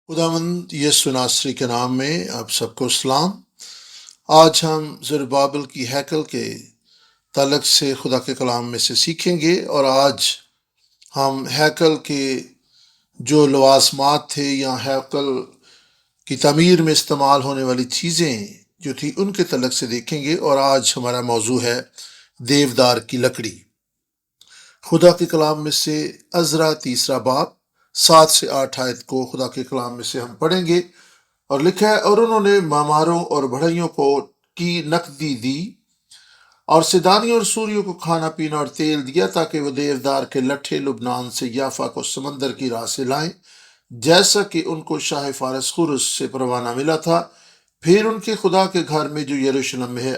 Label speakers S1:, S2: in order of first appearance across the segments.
S1: خداوند یسوع ناصری کے نام میں آپ سب کو سلام۔ آج ہم زربابل کی ہیکل کے تعلق سے خدا کے کلام میں سے سیکھیں گے، اور آج ہم ہیکل کے جو لوازمات تھے یا ہیکل کی تعمیر میں استعمال ہونے والی چیزیں جو تھی ان کے تعلق سے دیکھیں گے۔ اور آج ہمارا موضوع ہے دیودار کی لکڑی۔ خدا کے کلام میں سے عزرا 3 باب 7 سے 8 آیت کو خدا کے کلام میں سے ہم پڑھیں گے، اور لکھا ہے، اور انہوں نے ماماروں اور بڑھئیوں کو کی نقدی دی، اور سیدانیوں اور سوریوں کو کھانا پینا اور تیل دیا، تاکہ وہ دیودار کے لٹھے لبنان سے یافا کو سمندر کی راہ سے لائیں، جیسا کہ ان کو شاہ فارس خرس سے پروانہ ملا تھا۔ پھر ان کے خدا کے گھر میں جو یروشلم میں ہے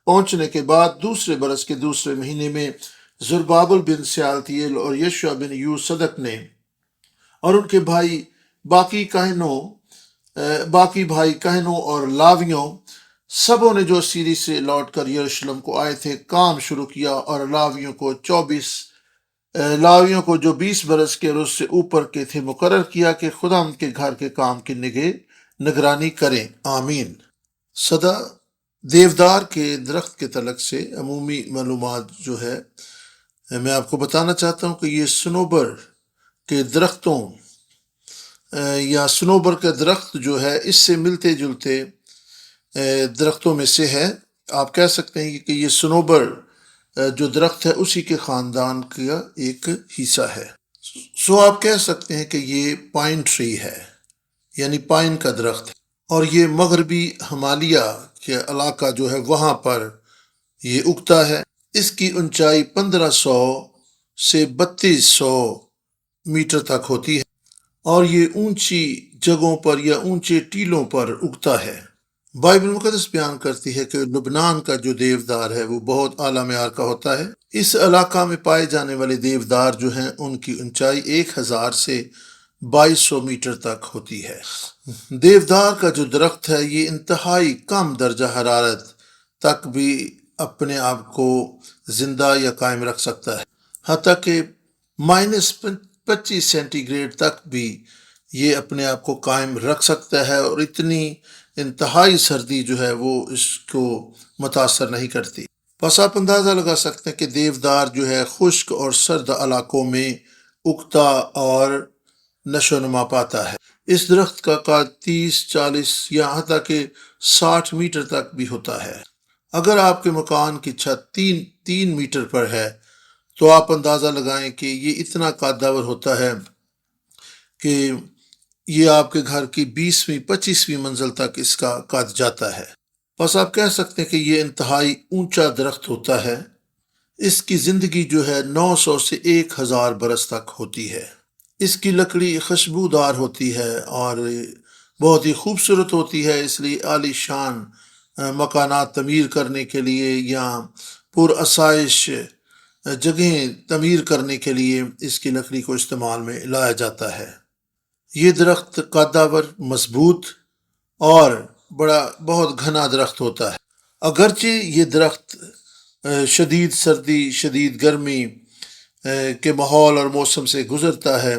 S1: پہنچنے کے بعد دوسرے برس کے دوسرے مہینے میں زربابل بن سیالتیل اور یشوع بن یو صدق نے اور ان کے باقی بھائی کہنوں اور لاویوں سبوں نے جو سیری سے لوٹ کر یروشلم کو آئے تھے کام شروع کیا، اور لاویوں کو جو 20 برس کے عرض سے اوپر کے تھے مقرر کیا کہ خدا ان کے گھر کے کام کی نگرانی کریں۔ آمین۔ صدا دیودار کے درخت کے تعلق سے عمومی معلومات جو ہے میں آپ کو بتانا چاہتا ہوں کہ یہ سنوبر کے درختوں یا سنوبر کا درخت جو ہے اس سے ملتے جلتے درختوں میں سے ہے۔ آپ کہہ سکتے ہیں کہ یہ سنوبر جو درخت ہے اسی کے خاندان کا ایک حصہ ہے۔ آپ کہہ سکتے ہیں کہ یہ پائن ٹری ہے، یعنی پائن کا درخت ہے، اور یہ مغربی ہمالیہ کے علاقہ جو ہے وہاں پر یہ اگتا ہے۔ اس کی اونچائی 1500 سے 3200 میٹر تک ہوتی ہے، اور یہ اونچی جگہوں پر یا اونچے ٹیلوں پر اگتا ہے۔ بائبل مقدس بیان کرتی ہے کہ لبنان کا جو دیودار ہے وہ بہت اعلیٰ معیار کا ہوتا ہے۔ اس علاقہ میں پائے جانے والے دیودار جو ہیں ان کی اونچائی 1000 سے 2200 میٹر تک ہوتی ہے۔ دیودار کا جو درخت ہے یہ انتہائی کم درجہ حرارت تک بھی اپنے آپ کو زندہ یا قائم رکھ سکتا ہے، حتیٰ کہ -25 سینٹی گریڈ تک بھی یہ اپنے آپ کو قائم رکھ سکتا ہے، اور اتنی انتہائی سردی جو ہے وہ اس کو متاثر نہیں کرتی۔ بس آپ اندازہ لگا سکتے ہیں کہ دیودار جو ہے خشک اور سرد علاقوں میں اگتا اور نشو نما پاتا ہے۔ اس درخت کا قد 30، 40 یا حتیٰ کہ 60 میٹر تک بھی ہوتا ہے۔ اگر آپ کے مکان کی چھت 3 میٹر پر ہے تو آپ اندازہ لگائیں کہ یہ اتنا قدور ہوتا ہے کہ یہ آپ کے گھر کی 20ویں 25ویں منزل تک اس کا قد جاتا ہے۔ بس آپ کہہ سکتے ہیں کہ یہ انتہائی اونچا درخت ہوتا ہے۔ اس کی زندگی جو ہے 900 سے 1000 برس تک ہوتی ہے۔ اس کی لکڑی خوشبودار ہوتی ہے اور بہت ہی خوبصورت ہوتی ہے، اس لیے عالی شان مکانات تعمیر کرنے کے لیے یا پرآسائش جگہیں تعمیر کرنے کے لیے اس کی لکڑی کو استعمال میں لایا جاتا ہے۔ یہ درخت قدور، مضبوط اور بہت گھنا درخت ہوتا ہے۔ اگرچہ یہ درخت شدید سردی، شدید گرمی کے ماحول اور موسم سے گزرتا ہے،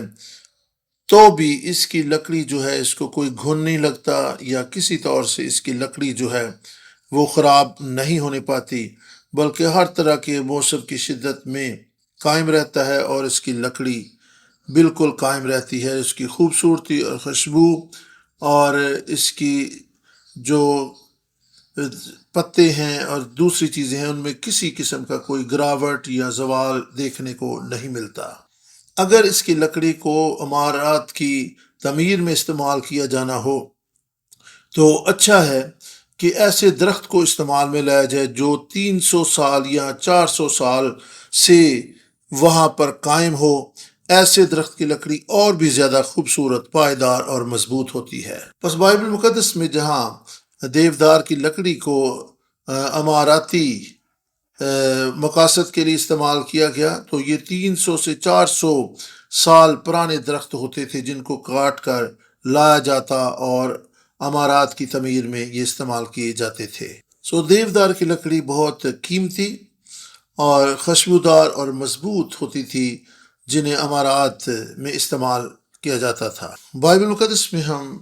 S1: تو بھی اس کی لکڑی جو ہے اس کو کوئی گھن نہیں لگتا، یا کسی طور سے اس کی لکڑی جو ہے وہ خراب نہیں ہونے پاتی، بلکہ ہر طرح کے موسم کی شدت میں قائم رہتا ہے، اور اس کی لکڑی بالکل قائم رہتی ہے۔ اس کی خوبصورتی اور خوشبو اور اس کی جو پتے ہیں اور دوسری چیزیں ہیں ان میں کسی قسم کا کوئی گراوٹ یا زوال دیکھنے کو نہیں ملتا۔ اگر اس کی لکڑی کو عمارات کی تعمیر میں استعمال کیا جانا ہو تو اچھا ہے کہ ایسے درخت کو استعمال میں لایا جائے جو 300 سال یا 400 سال سے وہاں پر قائم ہو۔ ایسے درخت کی لکڑی اور بھی زیادہ خوبصورت، پائیدار اور مضبوط ہوتی ہے۔ بس بائبل مقدس میں جہاں دیودار کی لکڑی کو عماراتی مقاصد کے لیے استعمال کیا گیا، تو یہ 300 سے 400 سال پرانے درخت ہوتے تھے جن کو کاٹ کر لایا جاتا اور عمارات کی تعمیر میں یہ استعمال کیے جاتے تھے۔ دیودار کی لکڑی بہت قیمتی اور خوشبودار اور مضبوط ہوتی تھی، جنہیں عمارات میں استعمال کیا جاتا تھا۔ بائبل مقدس میں ہم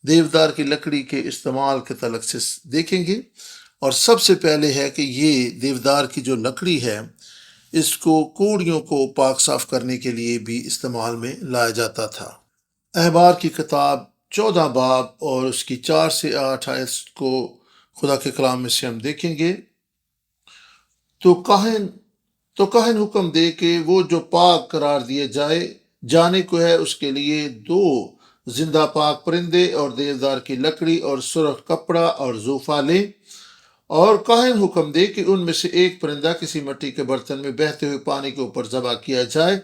S1: دیودار کی لکڑی کے استعمال کے تعلق سے دیکھیں گے، اور سب سے پہلے ہے کہ یہ دیودار کی جو لکڑی ہے اس کو کوڑیوں کو پاک صاف کرنے کے لیے بھی استعمال میں لایا جاتا تھا۔ احبار کی کتاب 14 باب اور اس کی 4 سے 8 آیت کو خدا کے کلام میں سے ہم دیکھیں گے۔ تو کاہن حکم دے کہ وہ جو پاک قرار دیا جانے کو ہے اس کے لیے 2 زندہ پاک پرندے اور دیودار کی لکڑی اور سرخ کپڑا اور زوفا لے، اور کاہن حکم دے کہ ان میں سے ایک پرندہ کسی مٹی کے برتن میں بہتے ہوئے پانی کے اوپر ذبح کیا جائے۔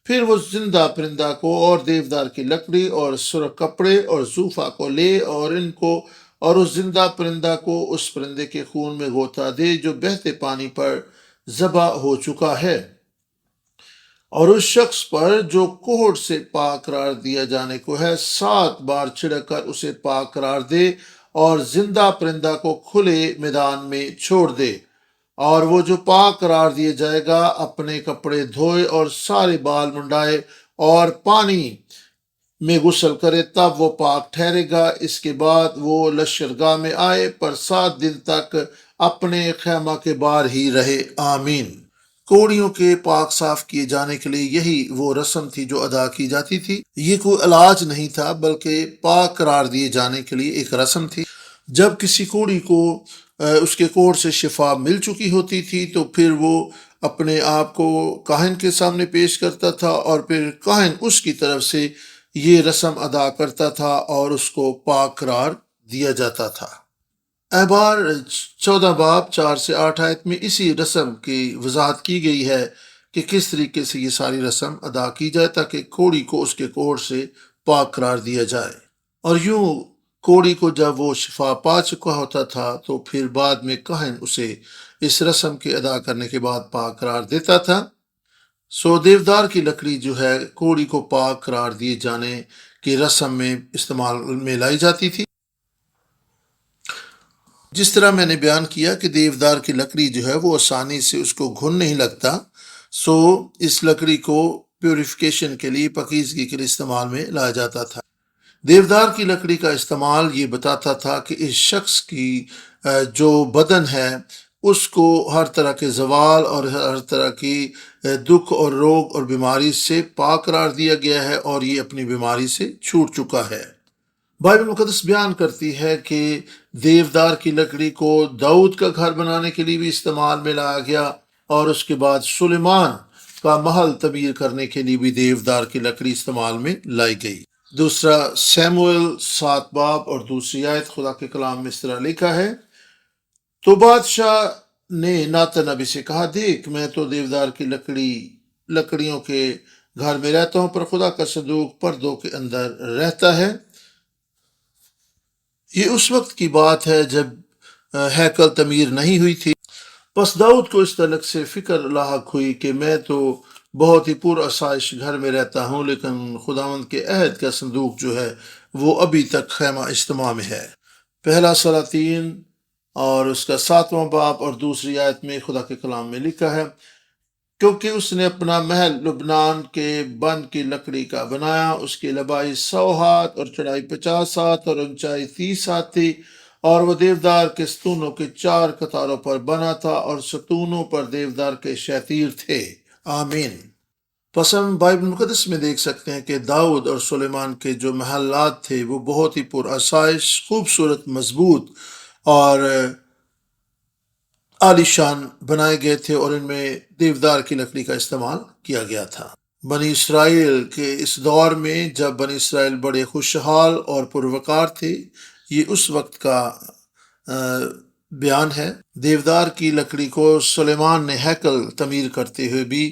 S1: پھر وہ زندہ پرندہ کو اور دیودار کی لکڑی اور سرخ کپڑے اور زوفا کو لے اور اس زندہ پرندہ کو اس پرندے کے خون میں غوطہ دے جو بہتے پانی پر ذبح ہو چکا ہے، اور اس شخص پر جو کوہڑ سے پاک قرار دیا جانے کو ہے 7 بار چھڑک کر اسے پاک قرار دے، اور زندہ پرندہ کو کھلے میدان میں چھوڑ دے، اور وہ جو پاک قرار دیا جائے گا اپنے کپڑے دھوئے اور سارے بال منڈائے اور پانی میں غسل کرے، تب وہ پاک ٹھہرے گا۔ اس کے بعد وہ لشکرگاہ میں آئے، پر 7 دن تک اپنے خیمہ کے باہر ہی رہے۔ آمین۔ کوڑیوں کے پاک صاف کیے جانے کے لیے یہی وہ رسم تھی جو ادا کی جاتی تھی۔ یہ کوئی علاج نہیں تھا بلکہ پاک قرار دیے جانے کے لیے ایک رسم تھی۔ جب کسی کوڑی کو اس کے کوڑ سے شفا مل چکی ہوتی تھی تو پھر وہ اپنے آپ کو کاہن کے سامنے پیش کرتا تھا، اور پھر کاہن اس کی طرف سے یہ رسم ادا کرتا تھا اور اس کو پاک قرار دیا جاتا تھا۔ احبار 14 باب 4 سے 8 آیت میں اسی رسم کی وضاحت کی گئی ہے کہ کس طریقے سے یہ ساری رسم ادا کی جائے تاکہ کوڑی کو اس کے کوڑ سے پاک قرار دیا جائے۔ اور یوں کوڑی کو جب وہ شفا پا چکا ہوتا تھا تو پھر بعد میں کاہن اسے اس رسم کے ادا کرنے کے بعد پاک قرار دیتا تھا۔ دیودار کی لکڑی جو ہے کوڑی کو پاک قرار دیے جانے کی رسم میں استعمال میں لائی جاتی تھی۔ جس طرح میں نے بیان کیا کہ دیودار کی لکڑی جو ہے وہ آسانی سے اس کو گھن نہیں لگتا، اس لکڑی کو پیوریفیکیشن کے لیے، پاکیزگی کے لیے استعمال میں لایا جاتا تھا۔ دیودار کی لکڑی کا استعمال یہ بتاتا تھا کہ اس شخص کی جو بدن ہے اس کو ہر طرح کے زوال اور ہر طرح کی دکھ اور روگ اور بیماری سے پاک قرار دیا گیا ہے، اور یہ اپنی بیماری سے چھوٹ چکا ہے۔ بائبل مقدس بیان کرتی ہے کہ دیودار کی لکڑی کو داؤد کا گھر بنانے کے لیے بھی استعمال میں لایا گیا، اور اس کے بعد سلیمان کا محل تعمیر کرنے کے لیے بھی دیودار کی لکڑی استعمال میں لائی گئی۔ دوسرا سیموئیل 7 باب اور دوسری آیت خدا کے کلام میں اس طرح لکھا ہے، تو بادشاہ نے ناتن نبی سے کہا، دیکھ میں تو دیودار کی لکڑیوں کے گھر میں رہتا ہوں، پر خدا کا صندوق پردوں کے اندر رہتا ہے۔ یہ اس وقت کی بات ہے جب ہیکل تعمیر نہیں ہوئی تھی۔ پس داؤد کو اس تعلق سے فکر لاحق ہوئی کہ میں تو بہت ہی پر آسائش گھر میں رہتا ہوں، لیکن خداوند کے عہد کا صندوق جو ہے وہ ابھی تک خیمہ اجتماع میں ہے۔ پہلا سلاطین اور اس کا 7واں باب اور دوسری آیت میں خدا کے کلام میں لکھا ہے، کیونکہ اس نے اپنا محل لبنان کے بن کی لکڑی کا بنایا، اس کی لمبائی 100 ہاتھ اور چوڑائی 50 ہاتھ اور اونچائی 30 ہاتھ تھی، اور وہ دیودار کے ستونوں کے 4 قطاروں پر بنا تھا، اور ستونوں پر دیودار کے شتیر تھے۔ آمین۔ پس ہم بائبل مقدس میں دیکھ سکتے ہیں کہ داؤد اور سلیمان کے جو محلات تھے وہ بہت ہی پر آسائش، خوبصورت، مضبوط اور عالی شان بنائے گئے تھے، اور ان میں دیودار کی لکڑی کا استعمال کیا گیا تھا۔ بنی اسرائیل کے اس دور میں جب بنی اسرائیل بڑے خوشحال اور پروقار تھے، یہ اس وقت کا بیان ہے۔ دیودار کی لکڑی کو سلیمان نے ہیکل تعمیر کرتے ہوئے بھی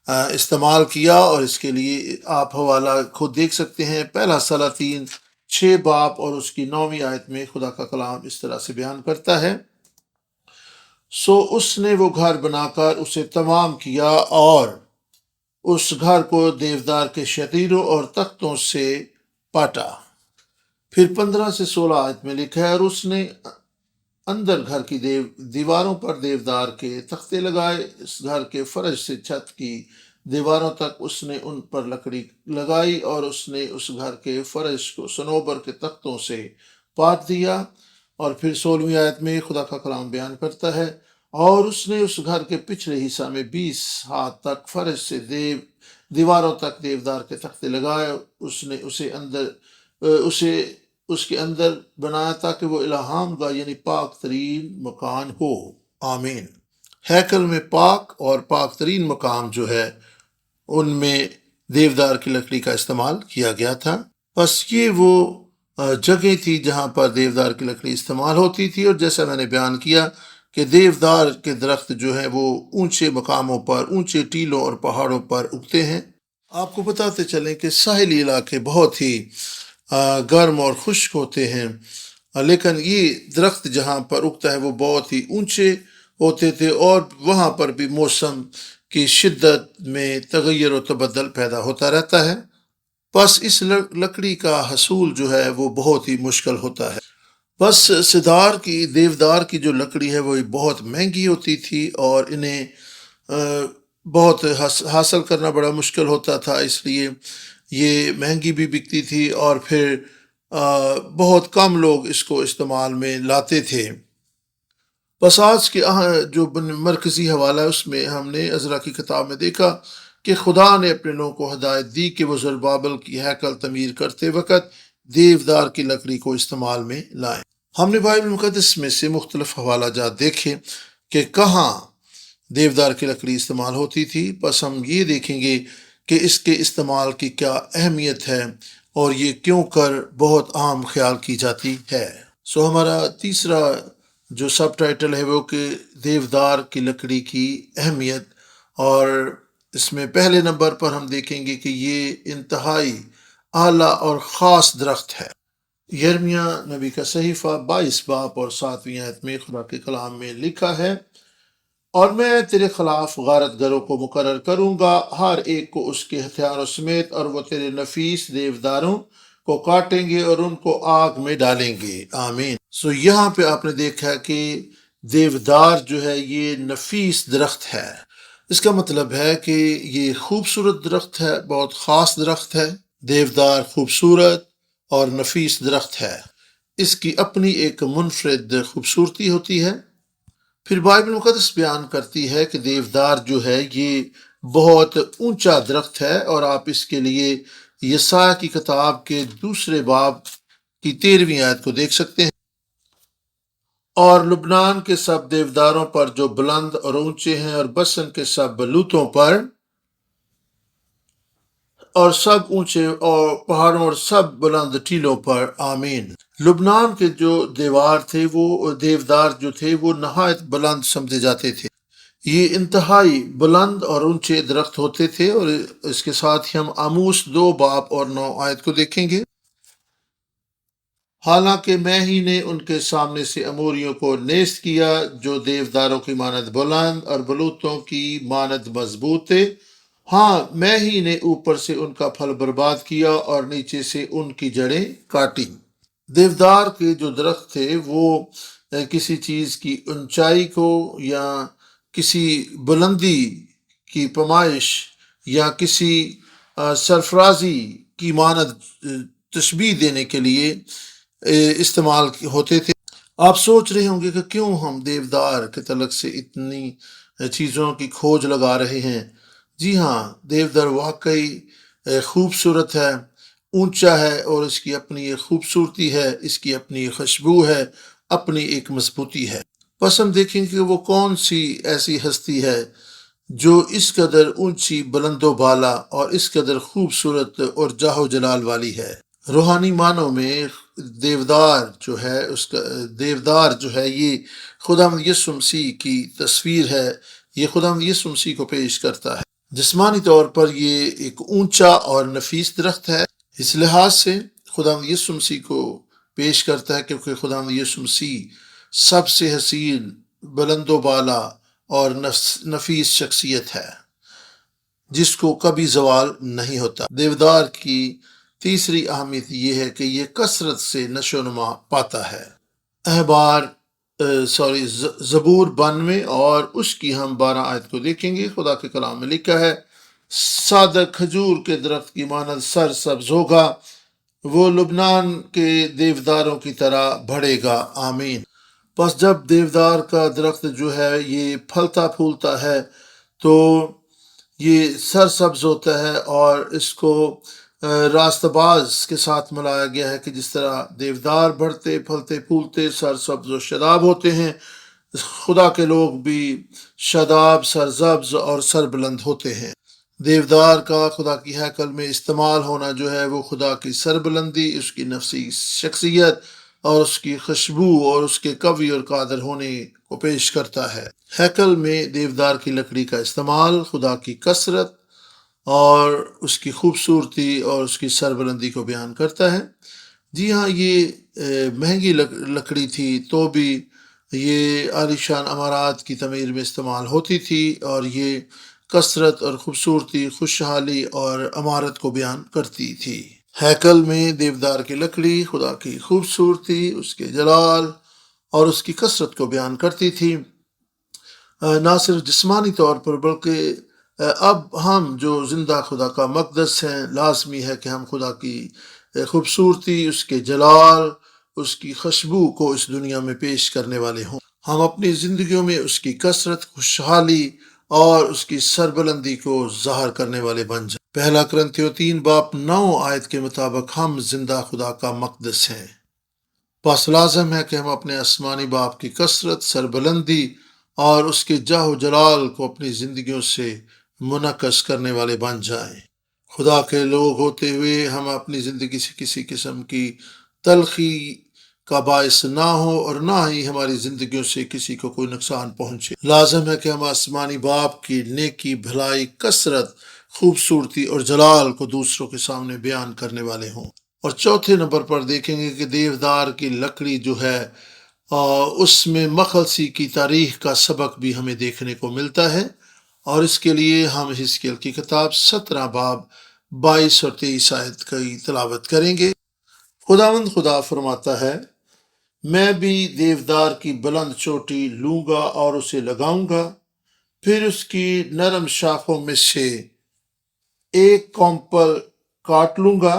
S1: استعمال کیا، اور اس کے لیے آپ حوالہ خود دیکھ سکتے ہیں۔ پہلا سلاطین 6 باب اور اس کی 9ویں آیت میں خدا کا کلام اس طرح سے بیان کرتا ہے، اس نے وہ گھر بنا کر اسے تمام کیا، اور اس گھر کو دیودار کے شتیروں اور تختوں سے پاٹا۔ پھر 15 سے 16 آیت میں لکھا ہے، اور اس نے اندر گھر کی دیواروں پر دیودار کے تختے لگائے، اس گھر کے فرش سے چھت کی دیواروں تک اس نے ان پر لکڑی لگائی، اور اس نے اس گھر کے فرش کو صنوبر کے تختوں سے پاٹ دیا۔ اور پھر 16ویں آیت میں خدا کا کلام بیان کرتا ہے، اور اس نے اس گھر کے پچھلے حصہ میں 20 ہاتھ تک فرش سے دیواروں تک دیودار کے تختے لگائے۔ اس نے اسے اس کے اندر بنایا تاکہ وہ الہام گاہ یعنی پاک ترین مکان ہو۔ آمین۔ ہیکل میں پاک اور پاک ترین مقام جو ہے ان میں دیودار کی لکڑی کا استعمال کیا گیا تھا۔ بس یہ وہ جگہ تھی جہاں پر دیودار کی لکڑی استعمال ہوتی تھی، اور جیسا میں نے بیان کیا کہ دیودار کے درخت جو ہیں وہ اونچے مقاموں پر، اونچے ٹیلوں اور پہاڑوں پر اگتے ہیں۔ آپ کو بتاتے چلیں کہ ساحلی علاقے بہت ہی گرم اور خشک ہوتے ہیں، لیکن یہ درخت جہاں پر اگتا ہے وہ بہت ہی اونچے ہوتے تھے، اور وہاں پر بھی موسم کی شدت میں تغیر و تبدل پیدا ہوتا رہتا ہے۔ بس اس لکڑی کا حصول جو ہے وہ بہت ہی مشکل ہوتا ہے۔ بس دیودار کی جو لکڑی ہے وہ بہت مہنگی ہوتی تھی، اور انہیں بہت حاصل کرنا بڑا مشکل ہوتا تھا، اس لیے یہ مہنگی بھی بکتی تھی، اور پھر بہت کم لوگ اس کو استعمال میں لاتے تھے۔ بس آج کے جو مرکزی حوالہ ہے اس میں ہم نے عزرا کی کتاب میں دیکھا کہ خدا نے اپنے لوگوں کو ہدایت دی کہ وہ زربابل کی ہیکل تعمیر کرتے وقت دیودار کی لکڑی کو استعمال میں لائیں۔ ہم نے بائبل مقدس میں سے مختلف حوالہ جات دیکھے کہ کہاں دیودار کی لکڑی استعمال ہوتی تھی، بس ہم یہ دیکھیں گے کہ اس کے استعمال کی کیا اہمیت ہے اور یہ کیوں کر بہت عام خیال کی جاتی ہے۔ ہمارا تیسرا جو سب ٹائٹل ہے وہ کہ دیودار کی لکڑی کی اہمیت، اور اس میں پہلے نمبر پر ہم دیکھیں گے کہ یہ انتہائی اعلیٰ اور خاص درخت ہے۔ یرمیہ نبی کا صحیفہ 22 باب اور 7ویں آیت میں خدا کے کلام میں لکھا ہے، اور میں تیرے خلاف غارت گروں کو مقرر کروں گا، ہر ایک کو اس کے ہتھیاروں سمیت، اور وہ تیرے نفیس دیوداروں کو کاٹیں گے اور ان کو آگ میں ڈالیں گے۔ آمین۔ یہاں پہ آپ نے دیکھا کہ دیودار جو ہے یہ نفیس درخت ہے۔ اس کا مطلب ہے کہ یہ خوبصورت درخت ہے، بہت خاص درخت ہے۔ دیودار خوبصورت اور نفیس درخت ہے، اس کی اپنی ایک منفرد خوبصورتی ہوتی ہے۔ پھر بائبل مقدس بیان کرتی ہے کہ دیودار جو ہے یہ بہت اونچا درخت ہے، اور آپ اس کے لیے یسایہ کی کتاب کے 2 باب کی 13ویں آیت کو دیکھ سکتے ہیں۔ اور لبنان کے سب دیوداروں پر جو بلند اور اونچے ہیں، اور بسن کے سب بلوتوں پر، اور سب اونچے اور پہاڑوں اور سب بلند ٹیلوں پر۔ آمین۔ لبنان کے جو دیودار جو تھے وہ نہایت بلند سمجھے جاتے تھے۔ یہ انتہائی بلند اور اونچے درخت ہوتے تھے، اور اس کے ساتھ ہی ہم آموس 2 باب اور 9 آیت کو دیکھیں گے۔ حالانکہ میں ہی نے ان کے سامنے سے اموریوں کو نیست کیا، جو دیوداروں کی مانند بلند اور بلوتوں کی مانند مضبوط تھے۔ ہاں، میں ہی نے اوپر سے ان کا پھل برباد کیا اور نیچے سے ان کی جڑیں کاٹی۔ دیودار کے جو درخت تھے وہ کسی چیز کی اونچائی کو یا کسی بلندی کی پیمائش یا کسی سرفرازی کی مانند تشبیہ دینے کے لیے استعمال ہوتے تھے۔ آپ سوچ رہے ہوں گے کہ کیوں ہم دیودار کے تعلق سے اتنی چیزوں کی کھوج لگا رہے ہیں۔ جی ہاں، دیودار واقعی خوبصورت ہے، اونچا ہے، اور اس کی اپنی ایک خوبصورتی ہے، اس کی اپنی خوشبو ہے، اپنی ایک مضبوطی ہے۔ بس ہم دیکھیں کہ وہ کون سی ایسی ہستی ہے جو اس قدر اونچی، بلند و بالا اور اس قدر خوبصورت اور جاہ و جلال والی ہے۔ روحانی معنوں میں دیودار جو ہے یہ خداوند یسوع مسیح کی تصویر ہے، یہ خداوند یسوع مسیح کو پیش کرتا ہے۔ جسمانی طور پر یہ ایک اونچا اور نفیس درخت ہے، اس لحاظ سے خداوند یسوع مسیح کو پیش کرتا ہے کیونکہ خداوند یسوع مسیح سب سے حسین، بلند و بالا اور نفیس شخصیت ہے جس کو کبھی زوال نہیں ہوتا۔ دیودار کی تیسری اہمیت یہ ہے کہ یہ کثرت سے نشو و نما پاتا ہے۔ زبور 92 اور اس کی ہم 12 آیت کو دیکھیں گے۔ خدا کے کلام میں لکھا ہے، سادہ کھجور کے درخت کی مانند سر سبز ہوگا، وہ لبنان کے دیوداروں کی طرح بڑھے گا۔ آمین۔ بس جب دیودار کا درخت جو ہے یہ پھلتا پھولتا ہے تو یہ سر سبز ہوتا ہے، اور اس کو راست باز کے ساتھ ملایا گیا ہے کہ جس طرح دیودار بڑھتے پھلتے پھولتے سر سبز و شاداب ہوتے ہیں، خدا کے لوگ بھی شاداب، سرسبز اور سربلند ہوتے ہیں۔ دیودار کا خدا کی ہیکل میں استعمال ہونا جو ہے وہ خدا کی سربلندی، اس کی نفسی شخصیت اور اس کی خوشبو اور اس کے قوی اور قادر ہونے کو پیش کرتا ہے۔ ہیکل میں دیودار کی لکڑی کا استعمال خدا کی کثرت اور اس کی خوبصورتی اور اس کی سربلندی کو بیان کرتا ہے۔ جی ہاں، یہ مہنگی لکڑی تھی تو بھی یہ عالیشان عمارات کی تعمیر میں استعمال ہوتی تھی، اور یہ کثرت اور خوبصورتی، خوشحالی اور عمارت کو بیان کرتی تھی۔ ہیکل میں دیودار کی لکڑی خدا کی خوبصورتی، اس کے جلال اور اس کی کثرت کو بیان کرتی تھی، نہ صرف جسمانی طور پر بلکہ اب ہم جو زندہ خدا کا مقدس ہیں، لازمی ہے کہ ہم خدا کی خوبصورتی، اس کے جلال، اس کی خوشبو کو اس دنیا میں پیش کرنے والے ہوں۔ ہم اپنی زندگیوں میں اس کی کثرت، خوشحالی اور اس کی سربلندی کو ظاہر کرنے والے بن جائیں۔ پہلا کرنتھیوں 3:9 کے مطابق ہم زندہ خدا کا مقدس ہیں۔ بس لازم ہے کہ ہم اپنے آسمانی باپ کی کثرت، سربلندی اور اس کے جاہ و جلال کو اپنی زندگیوں سے منعکس کرنے والے بن جائیں۔ خدا کے لوگ ہوتے ہوئے ہم اپنی زندگی سے کسی قسم کی تلخی کا باعث نہ ہو، اور نہ ہی ہماری زندگیوں سے کسی کو کوئی نقصان پہنچے۔ لازم ہے کہ ہم آسمانی باپ کی نیکی، بھلائی، کثرت، خوبصورتی اور جلال کو دوسروں کے سامنے بیان کرنے والے ہوں۔ اور چوتھے نمبر پر دیکھیں گے کہ دیودار کی لکڑی جو ہے اس میں مخلصی کی تاریخ کا سبق بھی ہمیں دیکھنے کو ملتا ہے، اور اس کے لیے ہم حزقیل کی کتاب 17:22 کی تلاوت کریں گے۔ خداوند خدا فرماتا ہے، میں بھی دیودار کی بلند چوٹی لوں گا اور اسے لگاؤں گا، پھر اس کی نرم شاخوں میں سے ایک کونپل کاٹ لوں گا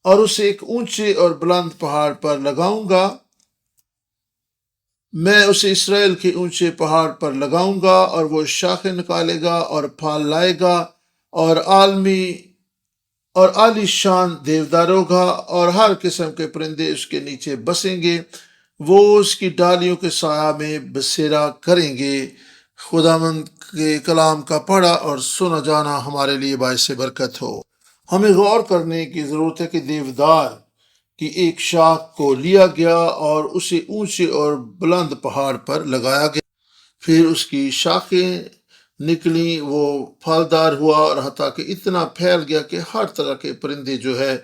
S1: اور اسے ایک اونچے اور بلند پہاڑ پر لگاؤں گا۔ میں اسے اسرائیل کے اونچے پہاڑ پر لگاؤں گا، اور وہ شاخیں نکالے گا اور پھال لائے گا، اور عالی شان دیودار ہوگا، اور ہر قسم کے پرندے اس کے نیچے بسیں گے۔ وہ اس کی ڈالیوں کے سایہ میں بسیرا کریں گے۔ خداوند کے کلام کا پڑھا اور سنا جانا ہمارے لیے باعث برکت ہو۔ ہمیں غور کرنے کی ضرورت ہے کہ دیودار کی ایک شاخ کو لیا گیا اور اسے اونچے اور بلند پہاڑ پر لگایا گیا، پھر اس کی شاخیں نکلی، وہ پھلدار ہوا، اور حتیٰ کہ اتنا پھیل گیا کہ ہر طرح کے پرندے جو ہے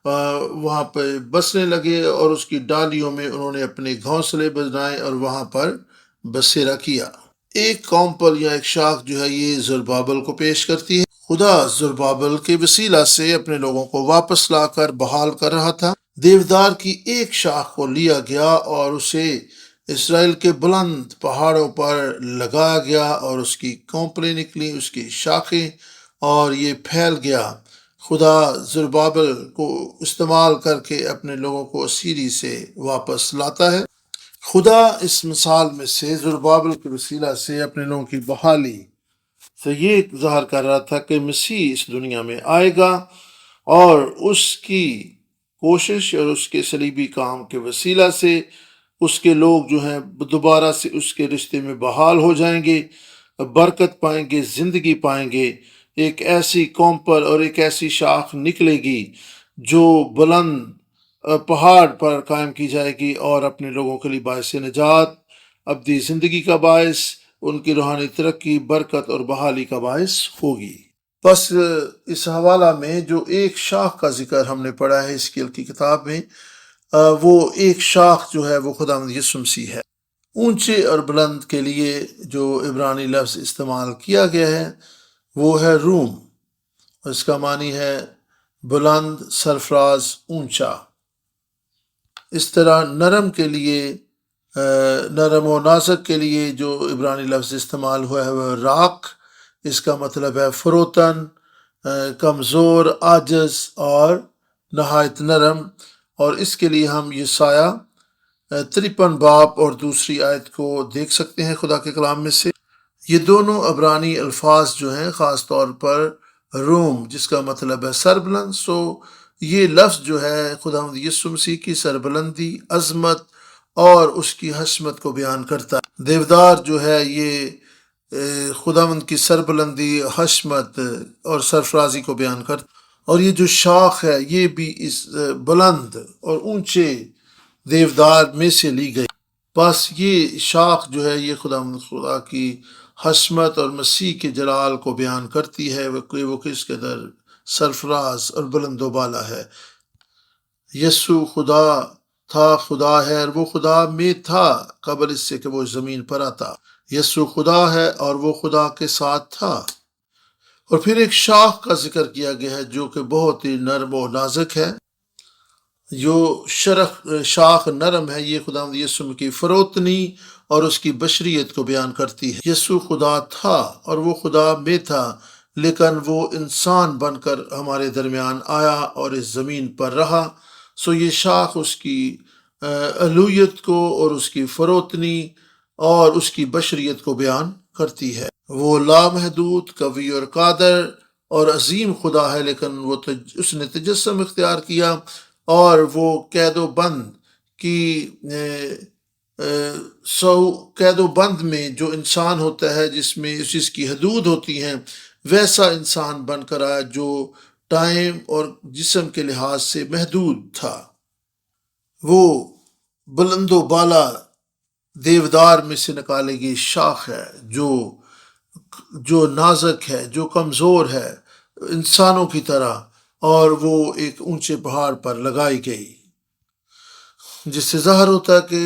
S1: وہاں پہ بسنے لگے، اور اس کی ڈالیوں میں انہوں نے اپنے گھونسلے بنائے اور وہاں پر بسیرا کیا۔ ایک کونپل یا ایک شاخ جو ہے یہ زربابل کو پیش کرتی ہے۔ خدا زربابل کے وسیلہ سے اپنے لوگوں کو واپس لا کر بحال کر رہا تھا۔ دیودار کی ایک شاخ کو لیا گیا اور اسے اسرائیل کے بلند پہاڑوں پر لگایا گیا، اور اس کی کونپلیں نکلی، اس کی شاخیں، اور یہ پھیل گیا۔ خدا زربابل کو استعمال کر کے اپنے لوگوں کو اسیری سے واپس لاتا ہے۔ خدا اس مثال میں سے زربابل کے وسیلہ سے اپنے لوگوں کی بحالی سے یہ ظاہر کر رہا تھا کہ مسیح اس دنیا میں آئے گا، اور اس کی کوشش اور اس کے صلیبی کام کے وسیلہ سے اس کے لوگ جو ہیں دوبارہ سے اس کے رشتے میں بحال ہو جائیں گے، برکت پائیں گے، زندگی پائیں گے۔ ایک ایسی کونپل اور ایک ایسی شاخ نکلے گی جو بلند پہاڑ پر قائم کی جائے گی، اور اپنے لوگوں کے لیے باعث نجات، ابدی زندگی کا باعث، ان کی روحانی ترقی، برکت اور بحالی کا باعث ہوگی۔ بس اس حوالہ میں جو ایک شاخ کا ذکر ہم نے پڑھا ہے حزقیل کی کتاب میں، وہ ایک شاخ جو ہے وہ خداوند یسوع مسیح ہے۔ اونچے اور بلند کے لیے جو عبرانی لفظ استعمال کیا گیا ہے وہ ہے روم، اس کا معنی ہے بلند، سرفراز، اونچا۔ اس طرح نرم کے لیے، نرم و نازک کے لیے جو عبرانی لفظ استعمال ہوا ہے وہ راق، اس کا مطلب ہے فروتن، کمزور، عاجز اور نہایت نرم۔ اور اس کے لیے ہم یہ سایہ 53 باب اور دوسری آیت کو دیکھ سکتے ہیں خدا کے کلام میں سے۔ یہ دونوں عبرانی الفاظ جو ہیں، خاص طور پر روم جس کا مطلب ہے سربلند، یہ لفظ جو ہے خداوند یسوع مسیح کی سربلندی، عظمت اور اس کی حشمت کو بیان کرتا ہے۔ دیودار جو ہے یہ خداوند کی سربلندی، حشمت اور سرفرازی کو بیان کرتا ہے۔ اور یہ جو شاخ ہے یہ بھی اس بلند اور اونچے دیودار میں سے لی گئی۔ بس یہ شاخ جو ہے یہ خدا کی حشمت اور مسیح کے جلال کو بیان کرتی ہے کہ وہ کس قدر سرفراز اور بلند و بالا ہے۔ یسوع خدا تھا، خدا ہے، اور وہ خدا میں تھا قبل اس سے کہ وہ زمین پر آتا۔ یسوع خدا ہے اور وہ خدا کے ساتھ تھا۔ اور پھر ایک شاخ کا ذکر کیا گیا ہے جو کہ بہت ہی نرم و نازک ہے۔ جو شاخ نرم ہے یہ خداوند یسوع کی فروتنی اور اس کی بشریت کو بیان کرتی ہے۔ یسوع خدا تھا اور وہ خدا میں تھا، لیکن وہ انسان بن کر ہمارے درمیان آیا اور اس زمین پر رہا۔ یہ شاخ اس کی الوہیت کو اور اس کی فروتنی اور اس کی بشریت کو بیان کرتی ہے۔ وہ لامحدود، قوی اور قادر اور عظیم خدا ہے، لیکن اس نے تجسم اختیار کیا اور وہ قید و بند میں جو انسان ہوتا ہے جس کی حدود ہوتی ہیں، ویسا انسان بن کر آیا جو ٹائم اور جسم کے لحاظ سے محدود تھا۔ وہ بلند و بالا دیودار میں سے نکالے گئی شاخ ہے جو نازک ہے، جو کمزور ہے انسانوں کی طرح، اور وہ ایک اونچے پہاڑ پر لگائی گئی، جس سے ظاہر ہوتا ہے کہ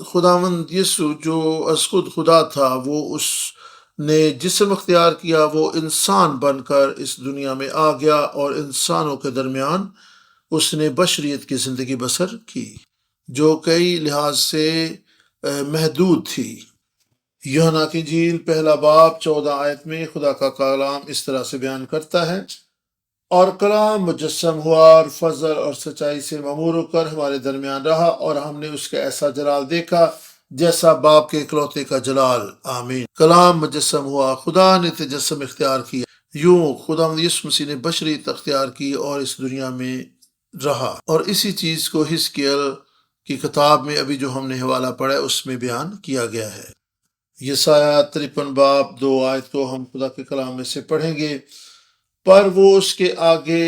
S1: خداوند یسوع جو از خود خدا تھا، وہ اس نے جسم اختیار کیا، وہ انسان بن کر اس دنیا میں آ گیا اور انسانوں کے درمیان اس نے بشریت کی زندگی بسر کی جو کئی لحاظ سے محدود تھی۔ یوحنا کی انجیل 1 باب 14 میں خدا کا کلام اس طرح سے بیان کرتا ہے، اور کلام مجسم ہوا اور فضل اور سچائی سے ممور ہو کر ہمارے درمیان رہا، اور ہم نے اس کا ایسا جلال دیکھا جیسا باپ کے اکلوتے کا جلال۔ آمین۔ کلام مجسم ہوا، خدا نے تجسم اختیار کیا، یوں خداوند یسوع مسیح نے بشریت اختیار کی اور اس دنیا میں رہا، اور اسی چیز کو حزقیل کی کتاب میں ابھی جو ہم نے حوالہ پڑھا ہے اس میں بیان کیا گیا ہے۔ یسایہ 53 باب 2 کو ہم خدا کے کلام میں سے پڑھیں گے۔ پر وہ اس کے آگے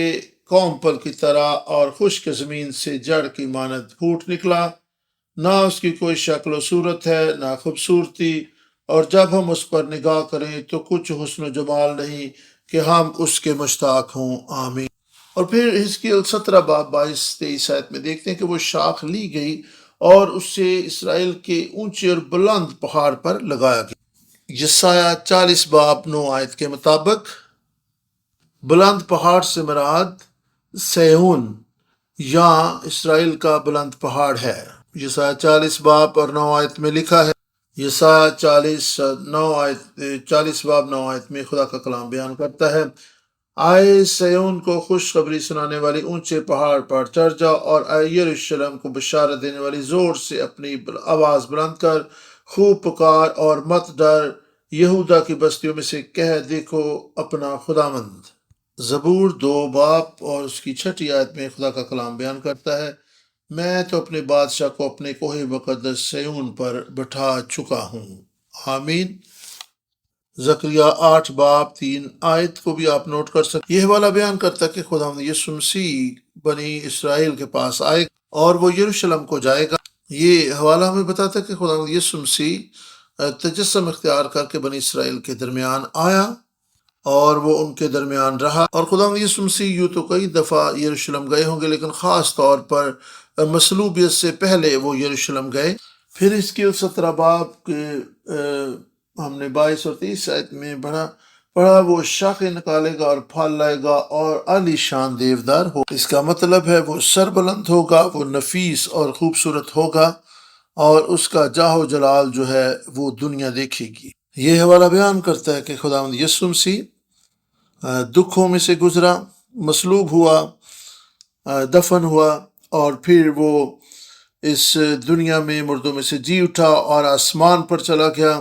S1: قوم پر کی طرح اور خشک زمین سے جڑ کی مانند پھوٹ نکلا، نہ اس کی کوئی شکل و صورت ہے نہ خوبصورتی، اور جب ہم اس پر نگاہ کریں تو کچھ حسن و جمال نہیں کہ ہم اس کے مشتاق ہوں۔ آمین۔ اور پھر حزقیل 17 باب 22-23 میں دیکھتے ہیں کہ وہ شاخ لی گئی اور اس سے اسرائیل کے اونچے اور بلند پہاڑ پر لگایا گیا۔ یسایہ 40 باب 9 کے مطابق بلند پہاڑ سے مراد سیون یا اسرائیل کا بلند پہاڑ ہے۔ یسایہ 40 باب اور 9 میں لکھا ہے، یسایہ 40 باب 9 میں خدا کا کلام بیان کرتا ہے، آئے سیون کو خوشخبری سنانے والی اونچے پہاڑ پر چڑھ جا، اور آئے یروشلم کو بشارت دینے والی زور سے اپنی آواز بلند کر، خوب پکار اور مت ڈر، یہودا کی بستیوں میں سے کہہ دیکھو اپنا خداوند۔ زبور 2 باب اور اس کی 6 میں خدا کا کلام بیان کرتا ہے، میں تو اپنے بادشاہ کو اپنے کوہ مقدس سیون پر بٹھا چکا ہوں۔ آمین۔ زکریا 8 باب 3 کو بھی آپ نوٹ کر سکتے۔ یہ حوالہ بیان کرتا ہے کہ خداوند یسوع مسیح بنی اسرائیل کے پاس آئے اور وہ یروشلم کو جائے گا۔ یہ حوالہ ہمیں بتاتا ہے کہ خداوند یسوع مسیح تجسم اختیار کر کے بنی اسرائیل کے درمیان آیا اور وہ ان کے درمیان رہا، اور خداوند یسوع مسیح یوں تو کئی دفعہ یروشلم گئے ہوں گے، لیکن خاص طور پر مصلوبیت سے پہلے وہ یروشلم گئے۔ پھر اس کی 17 باب کے ہم نے 22 اور 23 میں پڑھا، وہ شاخیں نکالے گا اور پھل لائے گا اور عالی شان دیودار ہو۔ اس کا مطلب ہے وہ سربلند ہوگا، وہ نفیس اور خوبصورت ہوگا، اور اس کا جاہ و جلال جو ہے وہ دنیا دیکھے گی۔ یہ حوالہ بیان کرتا ہے کہ خداوند یسوع مسیح دکھوں میں سے گزرا، مصلوب ہوا، دفن ہوا، اور پھر وہ اس دنیا میں مردوں میں سے جی اٹھا اور آسمان پر چلا گیا،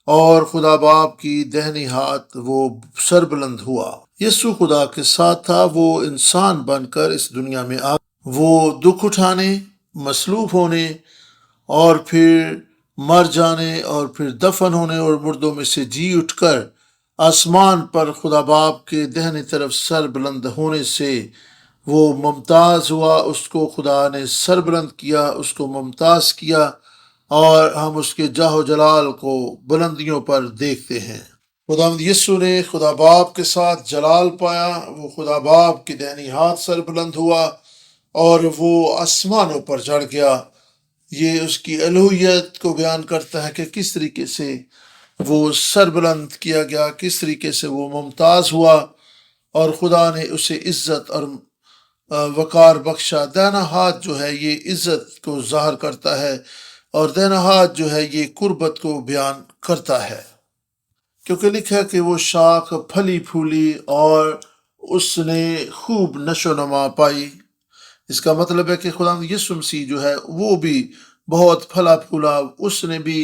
S1: اور خدا باپ کی دہنی ہاتھ وہ سربلند ہوا۔ یسوع خدا کے ساتھ تھا، وہ انسان بن کر اس دنیا میں آ، وہ دکھ اٹھانے، مصلوب ہونے، اور پھر مر جانے، اور پھر دفن ہونے، اور مردوں میں سے جی اٹھ کر آسمان پر خدا باپ کے دہنی طرف سر بلند ہونے سے وہ ممتاز ہوا۔ اس کو خدا نے سر بلند کیا، اس کو ممتاز کیا، اور ہم اس کے جاہ و جلال کو بلندیوں پر دیکھتے ہیں۔ خداوند یسوع نے خدا باپ کے ساتھ جلال پایا، وہ خدا باپ کی دہنی ہاتھ سر بلند ہوا اور وہ آسمانوں پر چڑھ گیا۔ یہ اس کی الوہیت کو بیان کرتا ہے کہ کس طریقے سے وہ سر بلند کیا گیا، کس طریقے سے وہ ممتاز ہوا، اور خدا نے اسے عزت اور وقار بخشا۔ دہنا ہاتھ جو ہے یہ عزت کو ظاہر کرتا ہے، اور دہنا ہاتھ جو ہے یہ قربت کو بیان کرتا ہے، کیونکہ لکھا ہے کہ وہ شاخ پھلی پھولی اور اس نے خوب نشو و نما پائی۔ اس کا مطلب ہے کہ خدا یسوع مسیح جو ہے وہ بھی بہت پھلا پھولا، اس نے بھی